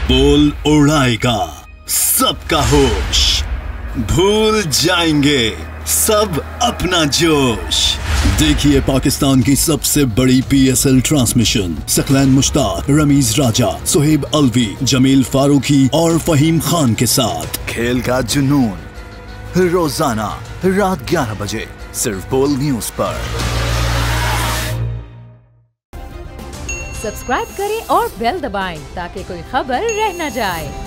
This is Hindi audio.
बोल उड़ाएगा सबका होश, भूल जाएंगे सब अपना जोश। देखिए पाकिस्तान की सबसे बड़ी PSL ट्रांसमिशन सकलैन मुश्ताक, रमीज राजा, सुहेब अलवी, जमील फारूकी और फहीम खान के साथ खेल का जुनून रोजाना रात 11 बजे सिर्फ बोल न्यूज पर। सब्सक्राइब करें और बेल दबाएं ताकि कोई खबर रह न जाए।